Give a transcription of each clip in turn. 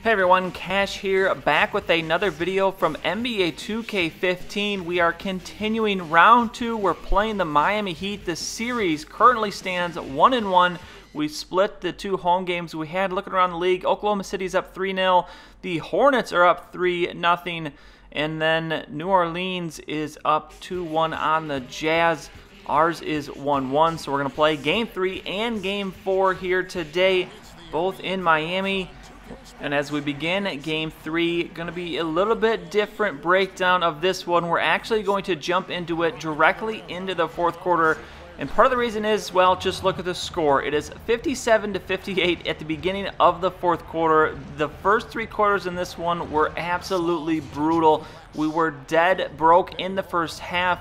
Hey everyone, Cash here, back with another video from NBA 2K15. We are continuing round 2. We're playing the Miami Heat. The series currently stands 1-1. We split the two home games we had. Looking around the league, Oklahoma City's up 3-0. The Hornets are up 3-0. And then New Orleans is up 2-1 on the Jazz. Ours is 1-1. So we're going to play Game 3 and Game 4 here today, both in Miami. And as we begin Game 3, going to be a little bit different breakdown of this one. We're actually going to jump into it directly into the fourth quarter. And part of the reason is, well, just look at the score. It is 57-58 at the beginning of the fourth quarter. The first three quarters in this one were absolutely brutal. We were dead broke in the first half.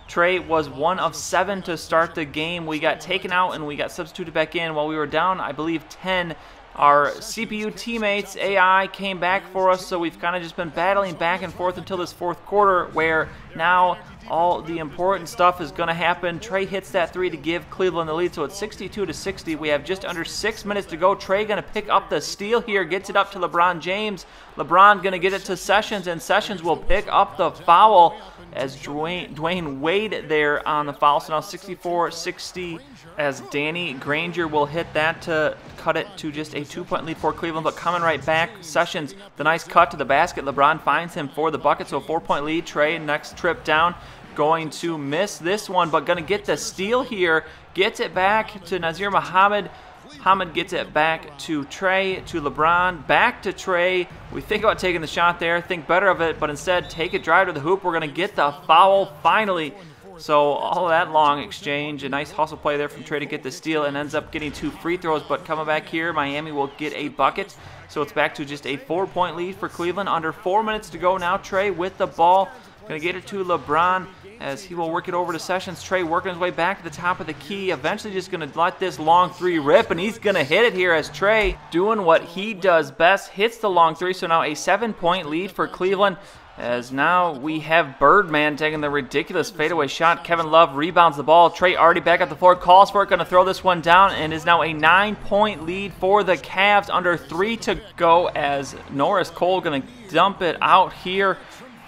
Trey was 1 of 7 to start the game. We got taken out and we got substituted back in while we were down, I believe, 10. Our CPU teammates, AI, came back for us, so we've kind of just been battling back and forth until this fourth quarter, where now all the important stuff is going to happen. Trey hits that three to give Cleveland the lead, so it's 62-60. We have just under 6 minutes to go. Trey going to pick up the steal here, gets it up to LeBron James. LeBron going to get it to Sessions, and Sessions will pick up the foul as Dwayne Wade there on the foul. So now 64-60 as Danny Granger will hit that to cut it to just a 2-point lead for Cleveland. But coming right back, Sessions, the nice cut to the basket. LeBron finds him for the bucket, so a 4-point lead. Trey, next trip down, going to miss this one, but going to get the steal here. Gets it back to Nazir Muhammad. Muhammad gets it back to Trey, to LeBron, back to Trey. We think about taking the shot there, think better of it, but instead take a drive to the hoop. We're going to get the foul finally. So all that long exchange, a nice hustle play there from Trey to get the steal, and ends up getting 2 free throws. But coming back here, Miami will get a bucket. So it's back to just a 4-point lead for Cleveland. Under 4 minutes to go now. Trey with the ball. Going to get it to LeBron as he will work it over to Sessions. Trey working his way back to the top of the key. Eventually just going to let this long three rip, and he's going to hit it here as Trey, doing what he does best, hits the long three. So now a 7-point lead for Cleveland, as now we have Birdman taking the ridiculous fadeaway shot. Kevin Love rebounds the ball. Trey already back up the floor, calls for it, going to throw this one down, and is now a 9-point lead for the Cavs. Under 3 to go as Norris Cole going to dump it out here.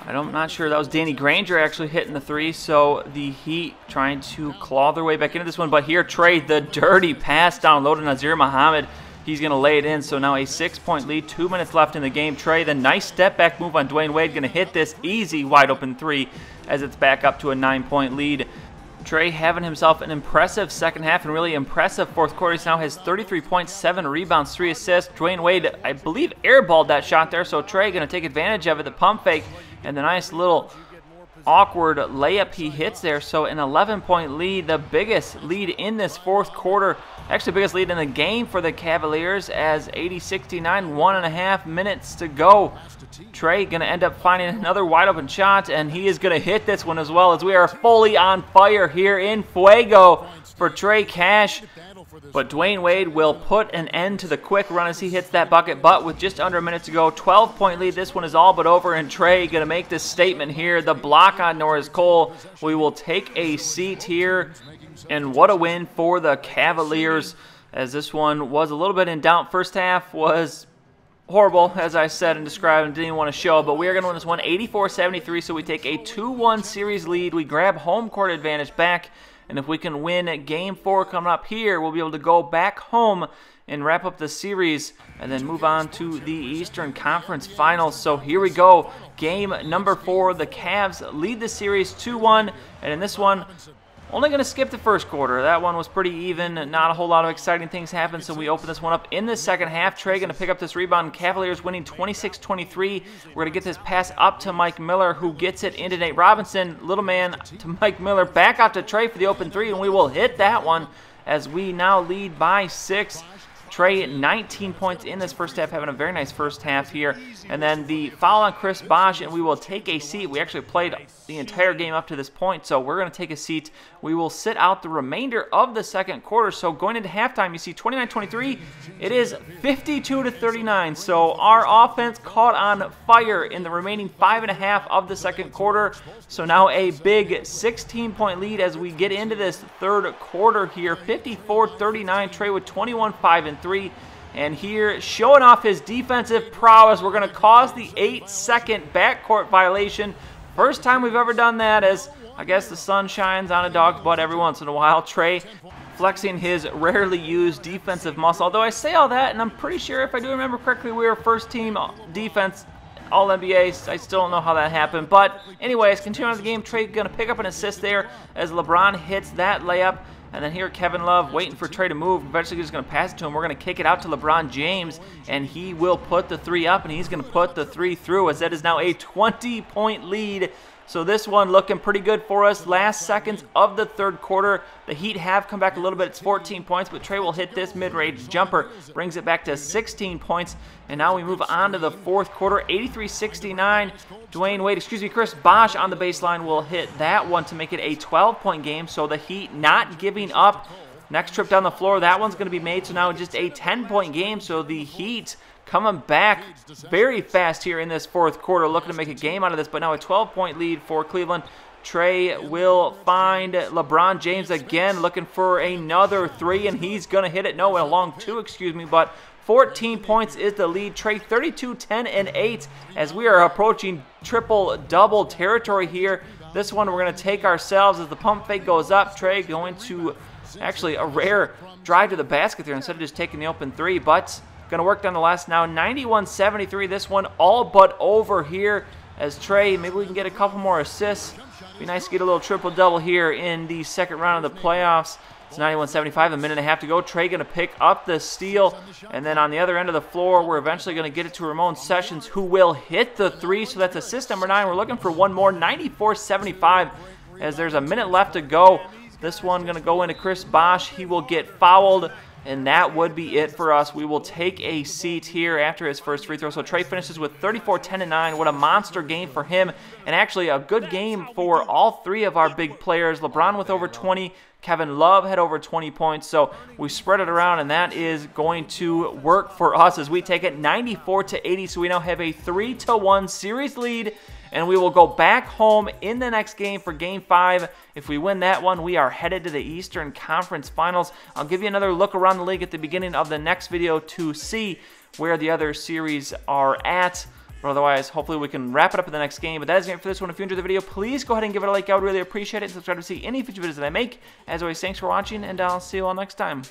I'm not sure. That was Danny Granger actually hitting the three, so the Heat trying to claw their way back into this one. But here, Trey, the dirty pass down low to Nazir Muhammad. He's going to lay it in, so now a 6-point lead, 2 minutes left in the game. Trey, the nice step-back move on Dwayne Wade, going to hit this easy wide-open three as it's back up to a 9-point lead. Trey having himself an impressive second half and really impressive fourth quarter. He now has 33 points, 7 rebounds, 3 assists. Dwayne Wade, I believe, airballed that shot there, so Trey going to take advantage of it. The pump fake and the nice little awkward layup he hits there. So an 11-point lead, the biggest lead in this fourth quarter. Actually, biggest lead in the game for the Cavaliers as 80-69, 1.5 minutes to go. Trey going to end up finding another wide open shot, and he is going to hit this one as well, as we are fully on fire here in Fuego for Trey Cash. But Dwayne Wade will put an end to the quick run as he hits that bucket. But with just under a minute to go, 12-point lead. This one is all but over, and Trey going to make this statement here. The block on Norris Cole. We will take a seat here. And what a win for the Cavaliers, as this one was a little bit in doubt. First half was horrible, as I said and described, and didn't even want to show. But we are going to win this one 84-73, so we take a 2-1 series lead. We grab home court advantage back. And if we can win Game 4 coming up here, we'll be able to go back home and wrap up the series and then move on to the Eastern Conference Finals. So here we go. Game number 4. The Cavs lead the series 2-1. And in this one, only going to skip the first quarter. That one was pretty even. Not a whole lot of exciting things happened, so we open this one up in the second half. Trey going to pick up this rebound. Cavaliers winning 26-23. We're going to get this pass up to Mike Miller, who gets it into Nate Robinson. Little man to Mike Miller. Back out to Trey for the open three, and we will hit that one as we now lead by 6. Trey, 19 points in this first half, having a very nice first half here. And then the foul on Chris Bosh, and we will take a seat. We actually played the entire game up to this point, so we're going to take a seat. We will sit out the remainder of the second quarter. So going into halftime, you see 29-23. It is 52-39. So our offense caught on fire in the remaining 5.5 of the second quarter. So now a big 16-point lead as we get into this third quarter here. 54-39. Trey with 21, 5, and 3. And here, showing off his defensive prowess, we're going to cause the 8-second backcourt violation. First time we've ever done that, as I guess the sun shines on a dog's butt every once in a while. Trey flexing his rarely used defensive muscle. Although I say all that, and I'm pretty sure if I do remember correctly, we were first team defense All-NBA. I still don't know how that happened. But anyways, continuing on the game, Trey going to pick up an assist there as LeBron hits that layup. And then here, Kevin Love waiting for Trey to move. Eventually, he's going to pass it to him. We're going to kick it out to LeBron James, and he will put the 3 up, and he's going to put the 3 through, as that is now a 20-point lead. So this one looking pretty good for us. Last seconds of the third quarter. The Heat have come back a little bit. It's 14 points, but Trey will hit this mid-range jumper. Brings it back to 16 points. And now we move on to the fourth quarter. 83-69. Chris Bosh on the baseline will hit that one to make it a 12-point game. So the Heat not giving up. Next trip down the floor, that one's going to be made. So now just a 10-point game. So the Heat coming back very fast here in this fourth quarter, looking to make a game out of this, but now a 12-point lead for Cleveland. Trey will find LeBron James again, looking for another 3, and he's going to hit it. No, a long 2, excuse me, but 14 points is the lead. Trey 32, 10, and 8 as we are approaching triple-double territory here. This one we're going to take ourselves as the pump fake goes up. Trey going to actually a rare drive to the basket there instead of just taking the open 3, but going to work down the last now. 91-73. This one all but over here as Trey, maybe we can get a couple more assists. Be nice to get a little triple-double here in the second round of the playoffs. It's 91-75, a minute and a half to go. Trey going to pick up the steal. And then on the other end of the floor, we're eventually going to get it to Ramon Sessions, who will hit the 3. So that's assist number 9. We're looking for one more. 94-75 as there's a minute left to go. This one going to go into Chris Bosh. He will get fouled. And that would be it for us. We will take a seat here after his first free throw. So Trey finishes with 34, 10, and 9. What a monster game for him. And actually a good game for all 3 of our big players. LeBron with over 20. Kevin Love had over 20 points. So we spread it around, and that is going to work for us as we take it 94-80. So we now have a 3-1 series lead. And we will go back home in the next game for Game 5. If we win that one, we are headed to the Eastern Conference Finals. I'll give you another look around the league at the beginning of the next video to see where the other series are at. But otherwise, hopefully we can wrap it up in the next game. But that is it for this one. If you enjoyed the video, please go ahead and give it a like. I would really appreciate it. And subscribe to see any future videos that I make. As always, thanks for watching, and I'll see you all next time.